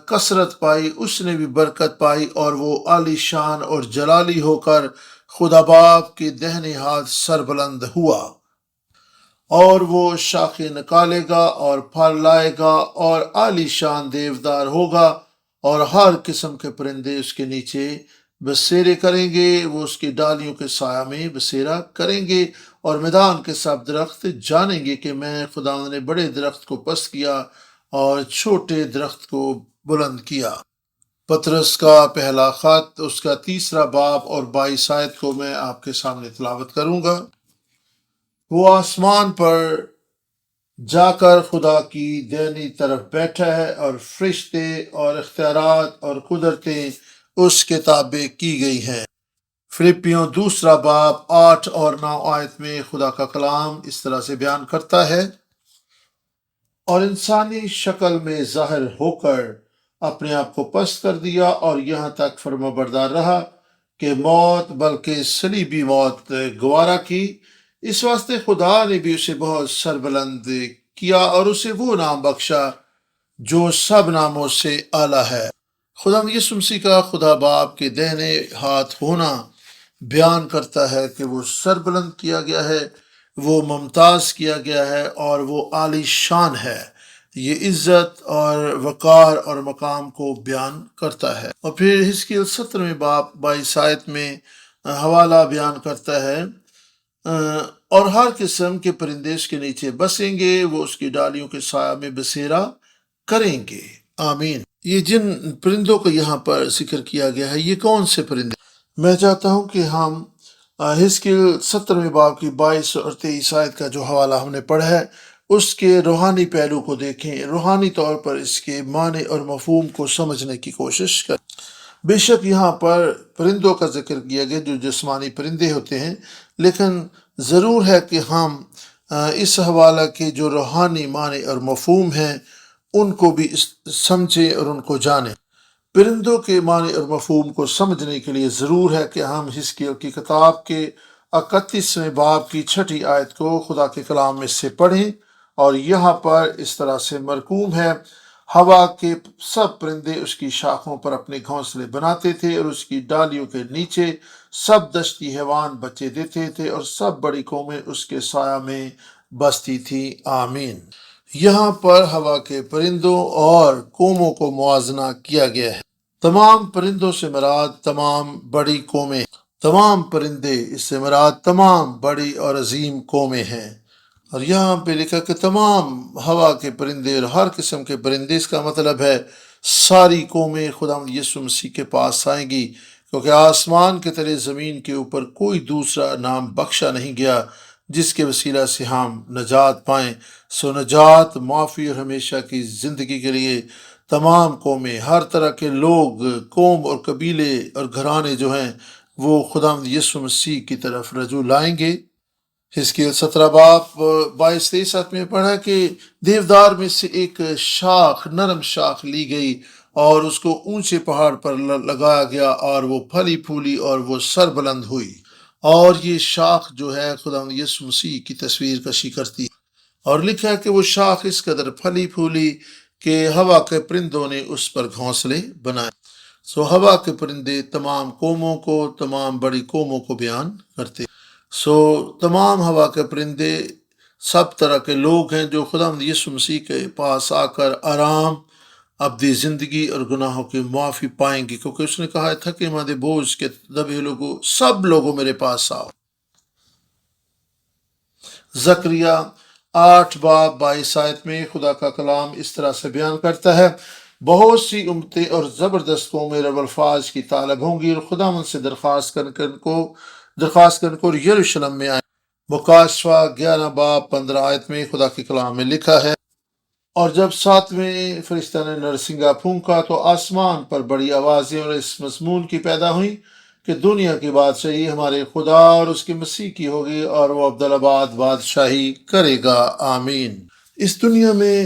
S1: کثرت پائی، اس نے بھی برکت پائی، اور وہ عالی شان اور جلالی ہو کر خدا باپ کے دہنے ہاتھ سربلند ہوا، اور وہ شاخیں نکالے گا اور پھل لائے گا اور عالی شان دیودار ہوگا، اور ہر قسم کے پرندے اس کے نیچے بسیرے کریں گے، وہ اس کی ڈالیوں کے سایہ میں بسیرا کریں گے، اور میدان کے سب درخت جانیں گے کہ میں خدا نے بڑے درخت کو پست کیا اور چھوٹے درخت کو بلند کیا۔ پطرس کا پہلا خط، اس کا 3 باب اور 22 آیت کو میں آپ کے سامنے تلاوت کروں گا۔ وہ آسمان پر جا کر خدا کی دینی طرف بیٹھا ہے، اور فرشتے اور اختیارات اور قدرتیں اس کے تابع کی گئی ہیں۔ فلپیوں 2 باب 8 اور 9 آیت میں خدا کا کلام اس طرح سے بیان کرتا ہے، اور انسانی شکل میں ظاہر ہو کر اپنے آپ کو پست کر دیا، اور یہاں تک فرمانبردار رہا کہ موت، بلکہ صلیبی موت گوارا کی۔ اس واسطے خدا نے بھی اسے بہت سربلند کیا، اور اسے وہ نام بخشا جو سب ناموں سے اعلیٰ ہے۔ خدا یسوع مسیح کا خدا باپ کے دہنے ہاتھ ہونا بیان کرتا ہے کہ وہ سربلند کیا گیا ہے، وہ ممتاز کیا گیا ہے، اور وہ عالی شان ہے۔ یہ عزت اور وقار اور مقام کو بیان کرتا ہے۔ اور پھر حزقیل 17 باب 22 آیت میں حوالہ بیان کرتا ہے، اور ہر قسم کے پرندے اس کے نیچے بسیں گے، وہ اس کی ڈالیوں کے سایہ میں بسیرا کریں گے۔ آمین۔ یہ جن پرندوں کا یہاں پر ذکر کیا گیا ہے، یہ کون سے پرندے؟ میں چاہتا ہوں کہ ہم حزقیل 17 باب کی 22 اور 23 آیت کا جو حوالہ ہم نے پڑھا ہے، اس کے روحانی پہلو کو دیکھیں، روحانی طور پر اس کے معنی اور مفہوم کو سمجھنے کی کوشش کریں۔ بے شک یہاں پر پرندوں کا ذکر کیا گیا جو جسمانی پرندے ہوتے ہیں، لیکن ضرور ہے کہ ہم اس حوالہ کے جو روحانی معنی اور مفہوم ہیں ان کو بھی سمجھیں اور ان کو جانیں۔ پرندوں کے معنی اور مفہوم کو سمجھنے کے لیے ضرور ہے کہ ہم حزقیل کی کتاب کے 31 باب کی 6 آیت کو خدا کے کلام میں سے پڑھیں، اور یہاں پر اس طرح سے مرقوم ہے، ہوا کے سب پرندے اس کی شاخوں پر اپنے گھونسلے بناتے تھے، اور اس کی ڈالیوں کے نیچے سب دشتی حیوان بچے دیتے تھے، اور سب بڑی قومیں اس کے سایہ میں بستی تھی۔ آمین۔ یہاں پر ہوا کے پرندوں اور قوموں کو موازنہ کیا گیا ہے۔ تمام پرندوں سے مراد تمام بڑی قومیں، تمام پرندے اس سے مراد تمام بڑی اور عظیم قومیں ہیں۔ اور یہاں پہ لکھا کہ تمام ہوا کے پرندے اور ہر قسم کے پرندے، اس کا مطلب ہے ساری قومیں خداوند یسوع مسیح کے پاس آئیں گی، کیونکہ آسمان کے تلے زمین کے اوپر کوئی دوسرا نام بخشا نہیں گیا جس کے وسیلہ سے ہم نجات پائیں۔ سو نجات، معافی اور ہمیشہ کی زندگی کے لیے تمام قومیں، ہر طرح کے لوگ، قوم اور قبیلے اور گھرانے جو ہیں وہ خداوند یسوع مسیح کی طرف رجوع لائیں گے۔ حزقیل 17 باب 22-23 میں پڑھا کہ دیودار میں سے ایک شاخ، نرم شاخ لی گئی، اور اس کو اونچے پہاڑ پر لگایا گیا اور وہ پھلی پھولی اور وہ سر بلند ہوئی۔ اور یہ شاخ جو ہے خدا یسوع مسیح کی تصویر کشی کرتی ہے، اور لکھا ہے کہ وہ شاخ اس قدر پھلی پھولی کہ ہوا کے پرندوں نے اس پر گھونسلے بنائے۔ ہوا کے پرندے تمام قوموں کو، تمام بڑی قوموں کو بیان کرتے۔ تمام ہوا کے پرندے سب طرح کے لوگ ہیں جو خدا یسوع مسیح کے پاس آ کر آرام، ابدی زندگی اور گناہوں کی معافی پائیں گے، کیونکہ اس نے کہا ہے تھکے مندے بوجھ کے دبے لوگوں، سب لوگوں میرے پاس آؤ۔ زکریا 8:22 آیت میں خدا کا کلام اس طرح سے بیان کرتا ہے، بہت سی امتیں اور زبردست قومیں رب الفاظ کی طالب ہوں گی اور خدا ان سے درخواست کرنے کو یروشلم میں آئیں۔ مکاشفہ 11:15 آیت میں خدا کے کلام میں لکھا ہے، اور جب ساتویں فرشتہ نے نرسنگا پھونکا تو آسمان پر بڑی آوازیں اور اس مضمون کی پیدا ہوئیں کہ دنیا کی بادشاہی ہمارے خدا اور اس کے مسیح کی ہوگی اور وہ ابدالآباد بادشاہی کرے گا، آمین۔ اس دنیا میں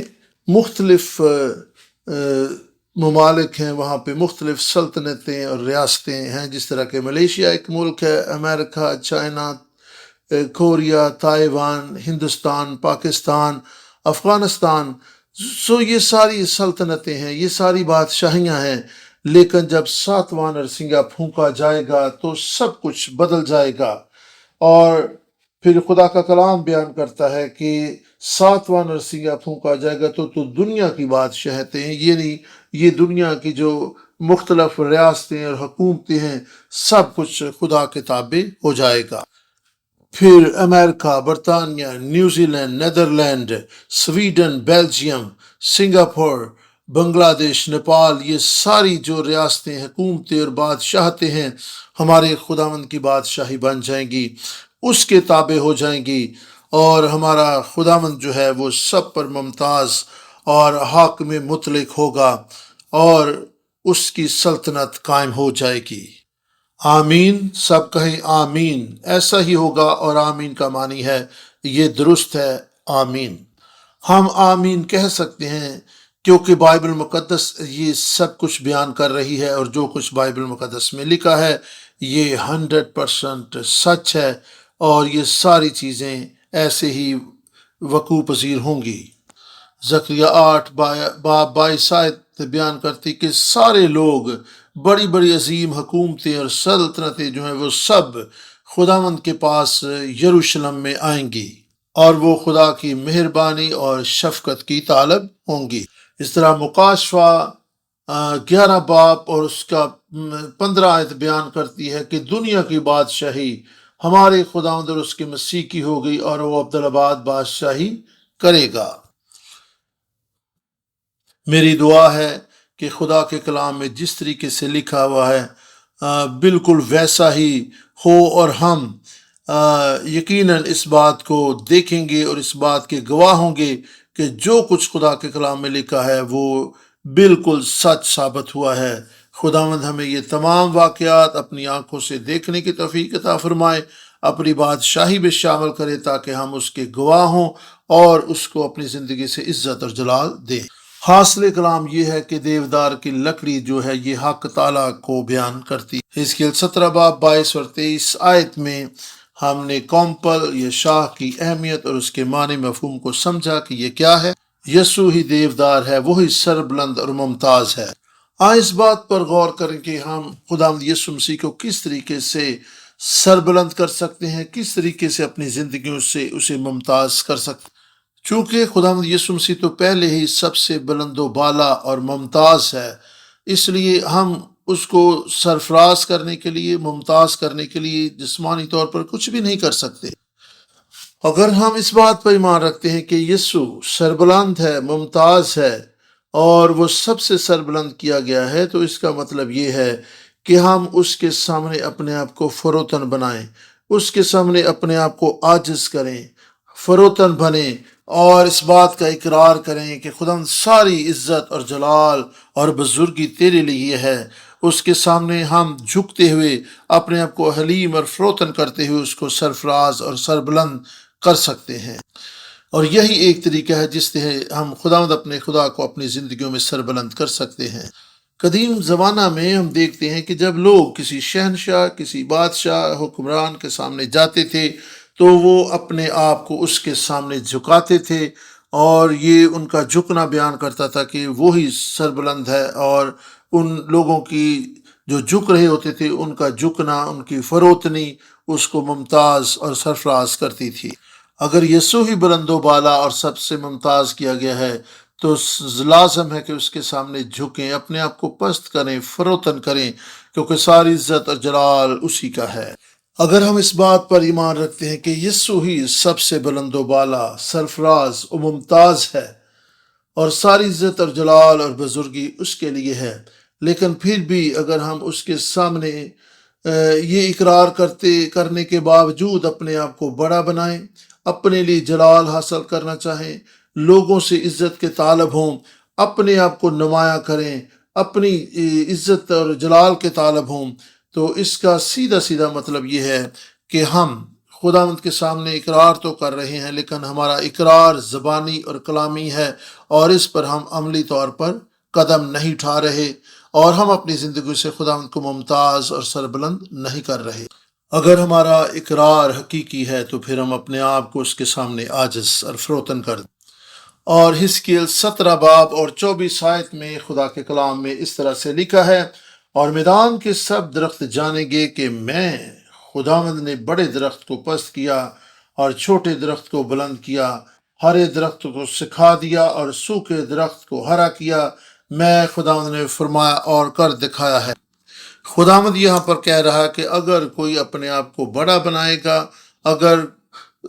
S1: مختلف ممالک ہیں، وہاں پہ مختلف سلطنتیں اور ریاستیں ہیں، جس طرح کہ ملیشیا ایک ملک ہے، America, China, Korea, Taiwan, Hindustan, Pakistan, Afghanistan. یہ ساری سلطنتیں ہیں، یہ ساری بادشاہیاں ہیں، لیکن جب ساتواں نرسنگا پھونکا جائے گا تو سب کچھ بدل جائے گا۔ اور پھر خدا کا کلام بیان کرتا ہے کہ ساتواں نرسنگا پھونکا جائے گا تو دنیا کی بادشاہتیں ہیں، یعنی یہ دنیا کی جو مختلف ریاستیں اور حکومتیں ہیں، سب کچھ خدا کے تابع ہو جائے گا۔ پھر امریکہ، برطانیہ، New Zealand, Netherlands, Sweden, Belgium, Singapore, Bangladesh, Nepal, یہ ساری جو ریاستیں، حکومتیں اور بادشاہتیں ہیں، ہمارے خداوند کی بادشاہی بن جائیں گی، اس کے تابع ہو جائیں گی، اور ہمارا خداوند جو ہے وہ سب پر ممتاز اور حاکم مطلق ہوگا اور اس کی سلطنت قائم ہو جائے گی۔ آمین، سب کہیں آمین۔ ایسا ہی ہوگا، اور آمین کا معنی ہے یہ درست ہے، آمین۔ ہم آمین کہہ سکتے ہیں کیونکہ بائبل مقدس یہ سب کچھ بیان کر رہی ہے، اور جو کچھ بائبل مقدس میں لکھا ہے یہ 100% سچ ہے، اور یہ ساری چیزیں ایسے ہی وقوع پذیر ہوں گی۔ زکریا 8:22 آیت بیان کرتی کہ سارے لوگ، بڑی بڑی عظیم حکومتیں اور سلطنتیں جو ہیں وہ سب خداوند کے پاس یروشلم میں آئیں گی، اور وہ خدا کی مہربانی اور شفقت کی طالب ہوں گی۔ اس طرح مکاشفہ 11 باب اور اس کا 15 آیت بیان کرتی ہے کہ دنیا کی بادشاہی ہمارے خداوند اور اس کے مسیح کی ہوگی اور وہ ابدالآباد بادشاہی کرے گا۔ میری دعا ہے کہ خدا کے کلام میں جس طریقے سے لکھا ہوا ہے بالکل ویسا ہی ہو، اور ہم یقیناً اس بات کو دیکھیں گے اور اس بات کے گواہ ہوں گے کہ جو کچھ خدا کے کلام میں لکھا ہے وہ بالکل سچ ثابت ہوا ہے۔ خداوند ہمیں یہ تمام واقعات اپنی آنکھوں سے دیکھنے کی توفیق عطا فرمائے، اپنی بادشاہی میں شامل کرے تاکہ ہم اس کے گواہ ہوں اور اس کو اپنی زندگی سے عزت اور جلال دیں۔ حاصل کلام یہ ہے کہ دیودار کی لکڑی جو ہے یہ حق تعالیٰ کو بیان کرتی ہے۔ حزقیل 17 باب 22 اور 23 آیت میں ہم نے کومپل یا شاہ کی اہمیت اور اس کے معنی مفہوم کو سمجھا کہ یہ کیا ہے۔ یسوع ہی دیودار ہے، وہی سربلند اور ممتاز ہے۔ اس بات پر غور کریں کہ ہم خداوند یسوع مسیح کو کس طریقے سے سربلند کر سکتے ہیں، کس طریقے سے اپنی زندگیوں سے اسے ممتاز کر سکتے ہیں۔ چونکہ خداوند یسوع مسیح تو پہلے ہی سب سے بلند و بالا اور ممتاز ہے، اس لیے ہم اس کو سرفراز کرنے کے لیے، ممتاز کرنے کے لیے جسمانی طور پر کچھ بھی نہیں کر سکتے۔ اگر ہم اس بات پر ایمان رکھتے ہیں کہ یسوع سربلند ہے، ممتاز ہے اور وہ سب سے سربلند کیا گیا ہے، تو اس کا مطلب یہ ہے کہ ہم اس کے سامنے اپنے آپ کو فروتن بنائیں، اس کے سامنے اپنے آپ کو عاجز کریں، فروتن بنیں، اور اس بات کا اقرار کریں کہ خداوند ساری عزت اور جلال اور بزرگی تیرے لیے ہے۔ اس کے سامنے ہم جھکتے ہوئے اپنے آپ کو حلیم اور فروتن کرتے ہوئے اس کو سرفراز اور سربلند کر سکتے ہیں، اور یہی ایک طریقہ ہے جس سے ہم خداوند اپنے خدا کو اپنی زندگیوں میں سربلند کر سکتے ہیں۔ قدیم زمانہ میں ہم دیکھتے ہیں کہ جب لوگ کسی شہنشاہ، کسی بادشاہ، حکمران کے سامنے جاتے تھے تو وہ اپنے آپ کو اس کے سامنے جھکاتے تھے، اور یہ ان کا جھکنا بیان کرتا تھا کہ وہی سربلند ہے، اور ان لوگوں کی جو جھک رہے ہوتے تھے ان کا جھکنا، ان کی فروتنی اس کو ممتاز اور سرفراز کرتی تھی۔ اگر یسوع ہی بلند و بالا اور سب سے ممتاز کیا گیا ہے تو لازم ہے کہ اس کے سامنے جھکیں، اپنے آپ کو پست کریں، فروتن کریں، کیونکہ ساری عزت اور جلال اسی کا ہے۔ اگر ہم اس بات پر ایمان رکھتے ہیں کہ یسوع ہی سب سے بلند و بالا، سرفراز و ممتاز ہے، اور ساری عزت اور جلال اور بزرگی اس کے لیے ہے، لیکن پھر بھی اگر ہم اس کے سامنے یہ اقرار کرنے کے باوجود اپنے آپ کو بڑا بنائیں، اپنے لیے جلال حاصل کرنا چاہیں، لوگوں سے عزت کے طالب ہوں، اپنے آپ کو نمایاں کریں، اپنی عزت اور جلال کے طالب ہوں، تو اس کا سیدھا سیدھا مطلب یہ ہے کہ ہم خداوند کے سامنے اقرار تو کر رہے ہیں، لیکن ہمارا اقرار زبانی اور کلامی ہے، اور اس پر ہم عملی طور پر قدم نہیں اٹھا رہے، اور ہم اپنی زندگی سے خداوند کو ممتاز اور سربلند نہیں کر رہے۔ اگر ہمارا اقرار حقیقی ہے تو پھر ہم اپنے آپ کو اس کے سامنے عاجز اور فروتن کر دیں۔ اور حزقیل 17 باب اور 24 آیت میں خدا کے کلام میں اس طرح سے لکھا ہے، اور میدان کے سب درخت جانیں گے کہ میں خداوند نے بڑے درخت کو پست کیا اور چھوٹے درخت کو بلند کیا، ہرے درخت کو سکھا دیا اور سوکھے درخت کو ہرا کیا، میں خداوند نے فرمایا اور کر دکھایا ہے۔ خداوند یہاں پر کہہ رہا ہے کہ اگر کوئی اپنے آپ کو بڑا بنائے گا، اگر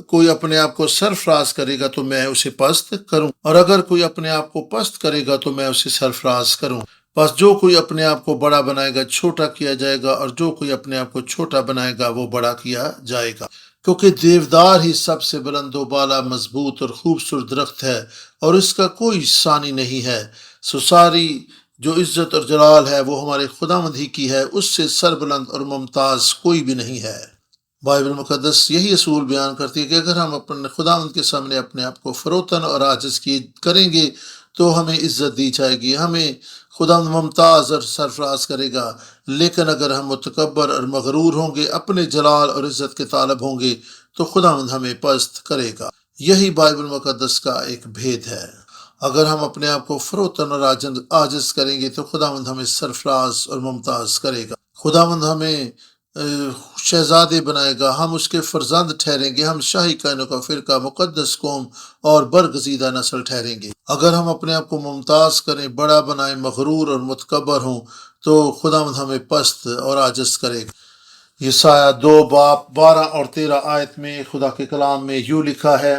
S1: کوئی اپنے آپ کو سرفراز کرے گا تو میں اسے پست کروں، اور اگر کوئی اپنے آپ کو پست کرے گا تو میں اسے سرفراز کروں۔ بس جو کوئی اپنے آپ کو بڑا بنائے گا چھوٹا کیا جائے گا، اور جو کوئی اپنے آپ کو چھوٹا بنائے گا وہ بڑا کیا جائے گا، کیونکہ دیودار ہی سب سے بلند و بالا، مضبوط اور خوبصورت درخت ہے، اور اس کا کوئی ثانی نہیں ہے۔ سو ساری جو عزت اور جلال ہے وہ ہمارے خداوند ہی کی ہے، اس سے سربلند اور ممتاز کوئی بھی نہیں ہے۔ بائبل مقدس یہی اصول بیان کرتی ہے کہ اگر ہم اپنے خداوند کے سامنے اپنے آپ کو فروتن اور عاجز کریں گے تو ہمیں عزت دی جائے گی، ہمیں خداوند ممتاز اور سرفراز کرے گا۔ لیکن اگر ہم متکبر اور مغرور ہوں گے، اپنے جلال اور عزت کے طالب ہوں گے، تو خداوند ہمیں پست کرے گا۔ یہی بائبل مقدس کا ایک بھید ہے۔ اگر ہم اپنے آپ کو فروتن اور عاجز کریں گے تو خداوند ہمیں سرفراز اور ممتاز کرے گا۔ خداوند ہمیں شہزادے بنائے گا، ہم اس کے فرزند ٹھہریں گے، ہم شاہی کائنوں کا فرقہ، مقدس قوم اور برگزیدہ نسل ٹھہریں گے۔ اگر ہم اپنے آپ کو ممتاز کریں، بڑا بنائیں، مغرور اور متکبر ہوں تو خداوند ہمیں پست اور عاجز کرے گا۔ یسایہ 2 باب 12 اور 13 آیت میں خدا کے کلام میں یوں لکھا ہے،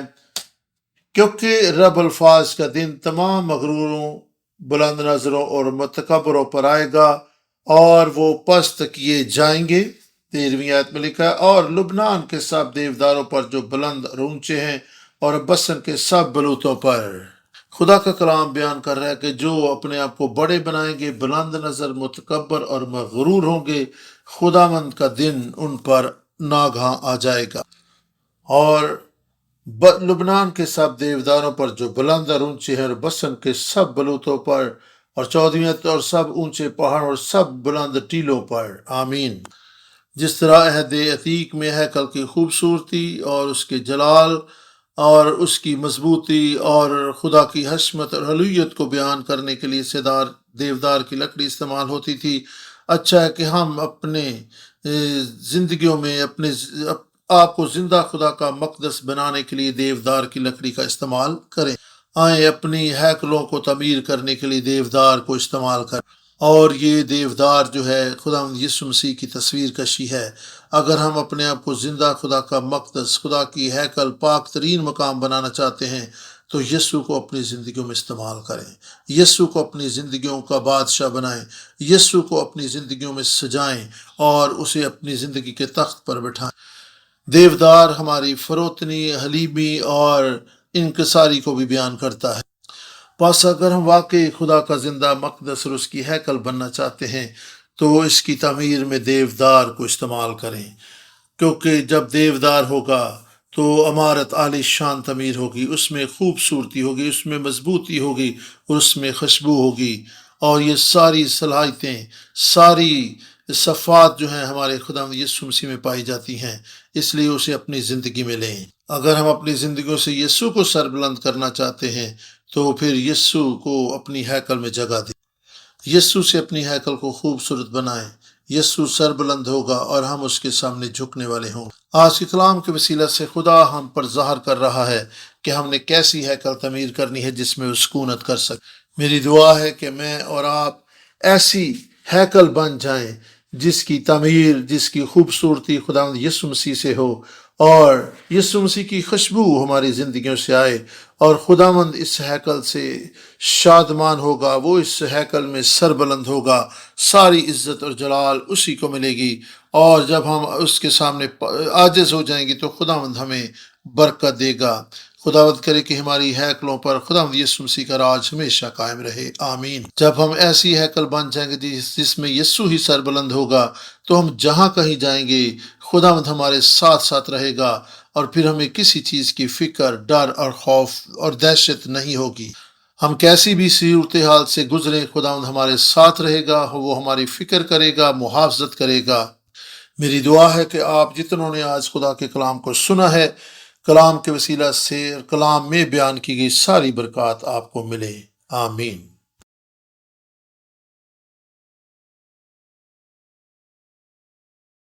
S1: کیونکہ رب الفاظ کا دن تمام مغروروں، بلند نظروں اور متکبروں پر آئے گا، اور وہ پست کیے جائیں گے۔ 13ویں آیت میں لکھا ہے، اور لبنان کے سب دیوداروں پر جو بلند اور اونچے ہیں، اور بسن کے سب بلوتوں پر۔ خدا کا کلام بیان کر رہا ہے کہ جو اپنے آپ کو بڑے بنائیں گے، بلند نظر، متکبر اور مغرور ہوں گے، خداوند کا دن ان پر ناگہاں آ جائے گا۔ اور لبنان کے سب دیوداروں پر جو بلند اور اونچے ہیں، اور بسن کے سب بلوتوں پر، اور 14ویں آیت، اور سب اونچے پہاڑ اور سب بلند ٹیلوں پر۔ آمین۔ جس طرح عہد عتیق میں ہیکل کی خوبصورتی اور اس کے جلال اور اس کی مضبوطی اور خدا کی حشمت اور حلویت کو بیان کرنے کے لیے سیدار دیودار کی لکڑی استعمال ہوتی تھی، اچھا ہے کہ ہم اپنے زندگیوں میں اپنے آپ کو زندہ خدا کا مقدس بنانے کے لیے دیودار کی لکڑی کا استعمال کریں۔ آئیں اپنی ہیکلوں کو تعمیر کرنے کے لیے دیودار کو استعمال کریں، اور یہ دیودار جو ہے خداوند یسوع مسیح کی تصویر کشی ہے۔ اگر ہم اپنے آپ کو زندہ خدا کا مقدس، خدا کی ہیکل، پاک ترین مقام بنانا چاہتے ہیں تو یسوع کو اپنی زندگیوں میں استعمال کریں، یسوع کو اپنی زندگیوں کا بادشاہ بنائیں، یسوع کو اپنی زندگیوں میں سجائیں اور اسے اپنی زندگی کے تخت پر بٹھائیں۔ دیودار ہماری فروتنی، حلیمی اور انکساری کو بھی بیان کرتا ہے۔ پس اگر ہم واقعی خدا کا زندہ مقدس اور اس کی ہیکل بننا چاہتے ہیں تو اس کی تعمیر میں دیودار کو استعمال کریں، کیونکہ جب دیودار ہوگا تو عمارت عالی شان تعمیر ہوگی، اس میں خوبصورتی ہوگی، اس میں مضبوطی ہوگی، اور اس میں خوشبو ہوگی، اور یہ ساری صلاحیتیں، ساری صفات جو ہیں ہمارے خدا یسوع مسیح میں پائی جاتی ہیں، اس لیے اسے اپنی زندگی میں لیں۔ اگر ہم اپنی زندگیوں سے یسوع کو سربلند کرنا چاہتے ہیں تو پھر یسوع کو اپنی ہیکل میں جگہ دیں، یسوع سے اپنی ہیکل کو خوبصورت بنائیں۔ یسوع سربلند ہوگا اور ہم اس کے سامنے جھکنے والے ہوں۔ آج کے کلام کے وسیلہ سے خدا ہم پر ظاہر کر رہا ہے کہ ہم نے کیسی ہیکل تعمیر کرنی ہے جس میں وہ سکونت کر سکے۔ میری دعا ہے کہ میں اور آپ ایسی ہیکل بن جائیں جس کی تعمیر، جس کی خوبصورتی خداوند یسوع مسیح سے ہو، اور یسوع مسیح کی خوشبو ہماری زندگیوں سے آئے، اور خداوند اس ہیکل سے شادمان ہوگا، وہ اس ہیکل میں سربلند ہوگا، ساری عزت اور جلال اسی کو ملے گی، اور جب ہم اس کے سامنے عاجز ہو جائیں گے تو خداوند ہمیں برکت دے گا۔ خداوند کرے کہ ہماری ہیکلوں پر خداوند یسوع مسیح کا راج ہمیشہ قائم رہے، آمین۔ جب ہم ایسی ہیکل بن جائیں گے جس میں یسوع ہی سربلند ہوگا تو ہم جہاں کہیں جائیں گے خداوند ہمارے ساتھ ساتھ رہے گا، اور پھر ہمیں کسی چیز کی فکر، ڈر اور خوف اور دہشت نہیں ہوگی۔ ہم کیسی بھی صورتحال سے گزریں خداوند ہمارے ساتھ رہے گا، وہ ہماری فکر کرے گا، محافظت کرے گا۔ میری دعا ہے کہ آپ جتنوں نے آج خدا کے کلام کو سنا ہے، کلام کے وسیلہ سے اور کلام میں بیان کی گئی ساری برکات آپ کو ملے، آمین۔